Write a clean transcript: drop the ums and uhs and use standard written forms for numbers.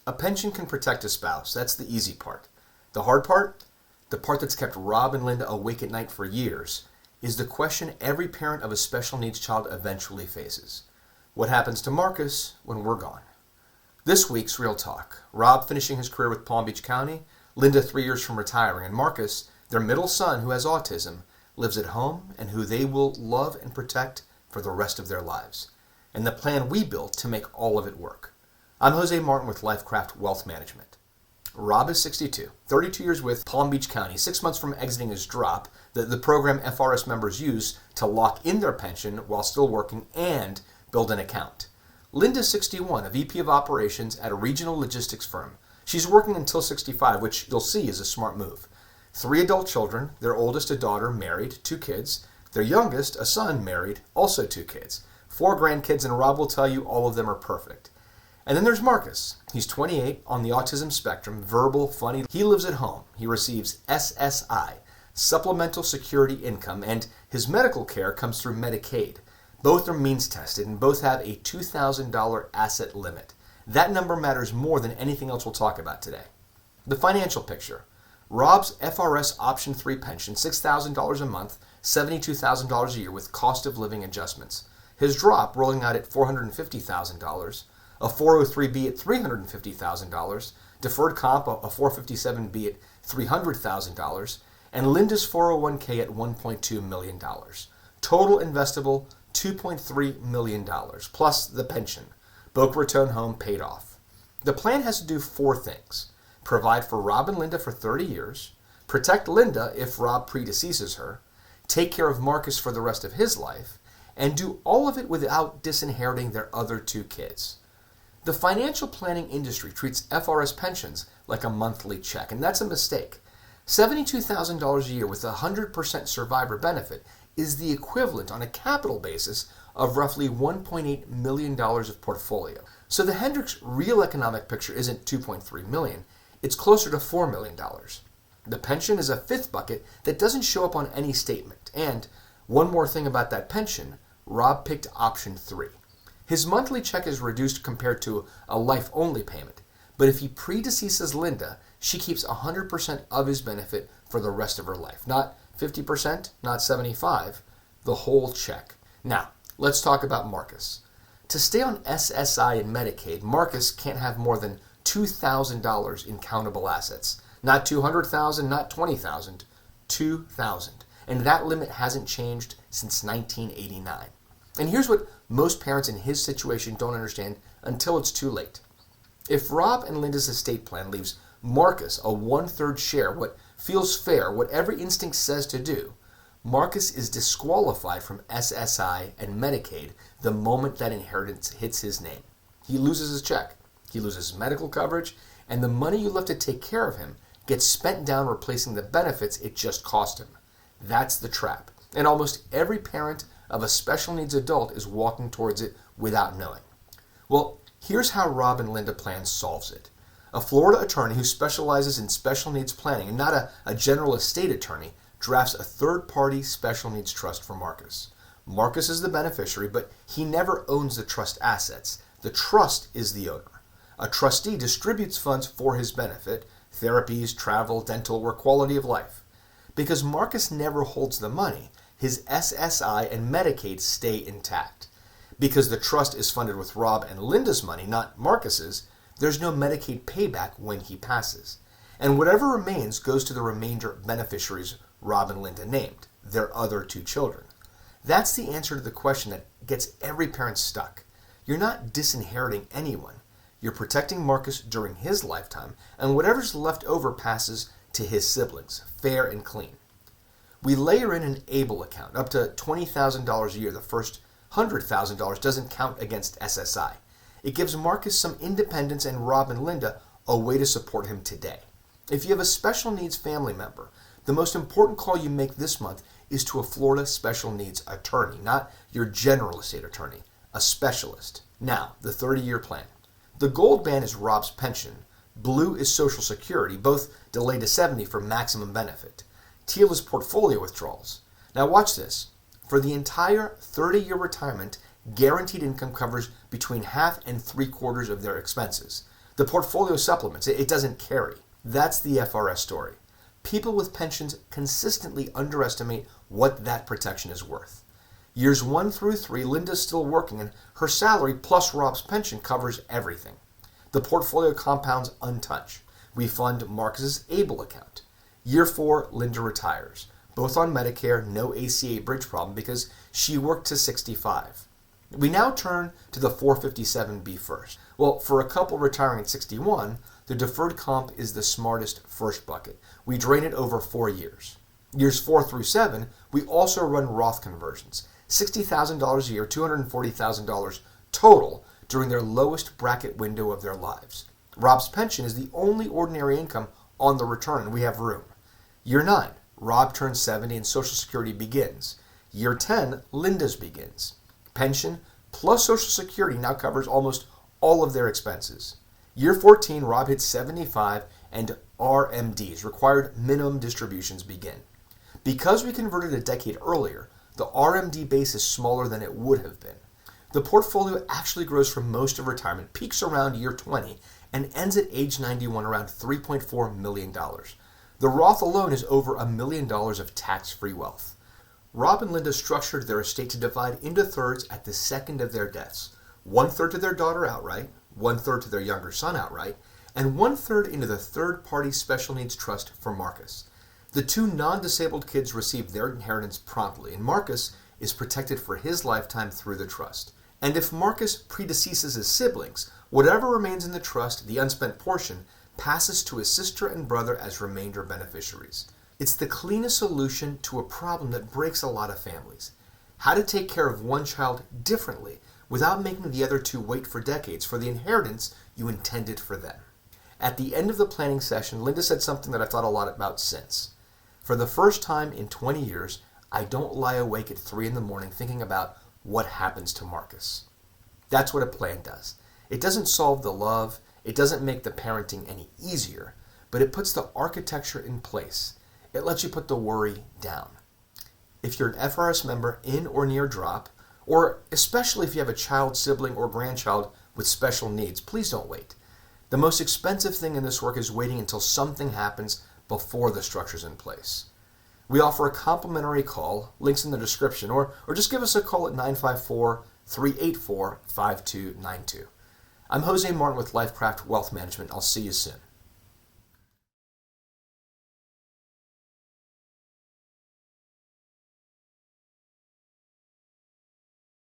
A pension can protect a spouse. That's the easy part. The hard part, the part that's kept Rob and Linda awake at night for years, is the question every parent of a special needs child eventually faces. What happens to Marcus when we're gone? This week's Real Talk. Rob finishing his career with Palm Beach County, Linda 3 years from retiring, and Marcus, their middle son who has autism, lives at home and who they will love and protect for the rest of their lives. And the plan we built to make all of it work. I'm Jose Martin with LifeCraft Wealth Management. Rob is 62, 32 years with Palm Beach County, 6 months from exiting his drop, the program FRS members use to lock in their pension while still working and build an account. Linda's 61, a VP of operations at a regional logistics firm. She's working until 65, which you'll see is a smart move. 3 adult children, their oldest a daughter, married, 2 kids. Their youngest, a son, married, also 2 kids. 4 grandkids, and Rob will tell you all of them are perfect. And then there's Marcus. He's 28, on the autism spectrum, verbal, funny. He lives at home. He receives SSI, Supplemental Security Income, and his medical care comes through Medicaid. Both are means tested, and both have a $2,000 asset limit. That number matters more than anything else we'll talk about today. The financial picture. Rob's FRS Option 3 pension, $6,000 a month, $72,000 a year with cost of living adjustments. His drop rolling out at $450,000, a 403B at $350,000, deferred comp, a 457B at $300,000, and Linda's 401k at $1.2 million. Total investable, $2.3 million, plus the pension. Boca Raton home paid off. The plan has to do 4 things. Provide for Rob and Linda for 30 years, protect Linda if Rob predeceases her, take care of Marcus for the rest of his life, and do all of it without disinheriting their other 2 kids. The financial planning industry treats FRS pensions like a monthly check, and that's a mistake. $72,000 a year with a 100% survivor benefit is the equivalent on a capital basis of roughly $1.8 million of portfolio. So the Hendricks real economic picture isn't $2.3 million, it's closer to $4 million. The pension is a 5th bucket that doesn't show up on any statement. And one more thing about that pension, Rob picked option 3. His monthly check is reduced compared to a life-only payment, but if he predeceases Linda, she keeps 100% of his benefit for the rest of her life. Not 50%, not 75%, the whole check. Now, let's talk about Marcus. To stay on SSI and Medicaid, Marcus can't have more than $2,000 in countable assets. Not $200,000, not $20,000, $2,000. And that limit hasn't changed since 1989. And here's what most parents in his situation don't understand until it's too late. If Rob and Linda's estate plan leaves Marcus a 1/3 share, what feels fair, what every instinct says to do, Marcus is disqualified from SSI and Medicaid the moment that inheritance hits his name. He loses his check, he loses medical coverage, and the money you left to take care of him gets spent down replacing the benefits it just cost him. That's the trap. And almost every parent of a special needs adult is walking towards it without knowing. Well, here's how Rob and Linda Plan solves it. A Florida attorney who specializes in special needs planning and not a general estate attorney drafts a third-party special needs trust for Marcus. Marcus is the beneficiary, but he never owns the trust assets. The trust is the owner. A trustee distributes funds for his benefit, therapies, travel, dental, or quality of life. Because Marcus never holds the money, his SSI and Medicaid stay intact. Because the trust is funded with Rob and Linda's money, not Marcus's, there's no Medicaid payback when he passes. And whatever remains goes to the remainder beneficiaries Rob and Linda named, their other 2 children. That's the answer to the question that gets every parent stuck. You're not disinheriting anyone. You're protecting Marcus during his lifetime, and whatever's left over passes to his siblings, fair and clean. We layer in an ABLE account, up to $20,000 a year. The first $100,000 doesn't count against SSI. It gives Marcus some independence and Rob and Linda a way to support him today. If you have a special needs family member, the most important call you make this month is to a Florida special needs attorney, not your general estate attorney, a specialist. Now, the 30-year plan. The gold band is Rob's pension. Blue is Social Security, both delayed to 70 for maximum benefit. Teal is portfolio withdrawals. Now watch this. For the entire 30-year retirement, guaranteed income covers between half and 3/4 of their expenses. The portfolio supplements, it doesn't carry. That's the FRS story. People with pensions consistently underestimate what that protection is worth. Years 1 through 3, Linda's still working, and her salary plus Rob's pension covers everything. The portfolio compounds untouched. We fund Marcus's ABLE account. Year 4, Linda retires. Both on Medicare, no ACA bridge problem because she worked to 65. We now turn to the 457B first. Well, for a couple retiring at 61, the deferred comp is the smartest first bucket. We drain it over 4 years. Years 4 through 7, we also run Roth conversions. $60,000 a year, $240,000 total during their lowest bracket window of their lives. Rob's pension is the only ordinary income on the return, and we have room. Year 9, Rob turns 70 and Social Security begins. Year 10, Linda's begins. Pension plus Social Security now covers almost all of their expenses. Year 14, Rob hits 75 and RMDs, required minimum distributions, begin. Because we converted a decade earlier, the RMD base is smaller than it would have been. The portfolio actually grows for most of retirement, peaks around year 20, and ends at age 91 around $3.4 million. The Roth alone is over $1 million of tax-free wealth. Rob and Linda structured their estate to divide into thirds at the second of their deaths. 1/3 to their daughter outright, 1/3 to their younger son outright, and 1/3 into the third-party special needs trust for Marcus. The 2 non-disabled kids receive their inheritance promptly, and Marcus is protected for his lifetime through the trust. And if Marcus predeceases his siblings, whatever remains in the trust, the unspent portion, passes to his sister and brother as remainder beneficiaries. It's the cleanest solution to a problem that breaks a lot of families. How to take care of one child differently without making the other 2 wait for decades for the inheritance you intended for them. At the end of the planning session, Linda said something that I've thought a lot about since. For the first time in 20 years, I don't lie awake at 3 in the morning thinking about what happens to Marcus. That's what a plan does. It doesn't solve the love, it doesn't make the parenting any easier, but it puts the architecture in place. It lets you put the worry down. If you're an FRS member in or near drop, or especially if you have a child, sibling, or grandchild with special needs, please don't wait. The most expensive thing in this work is waiting until something happens before the structure's in place. We offer a complimentary call, links in the description, or just give us a call at 954-384-5292. I'm Jose Martin with LifeCraft Wealth Management. I'll see you soon.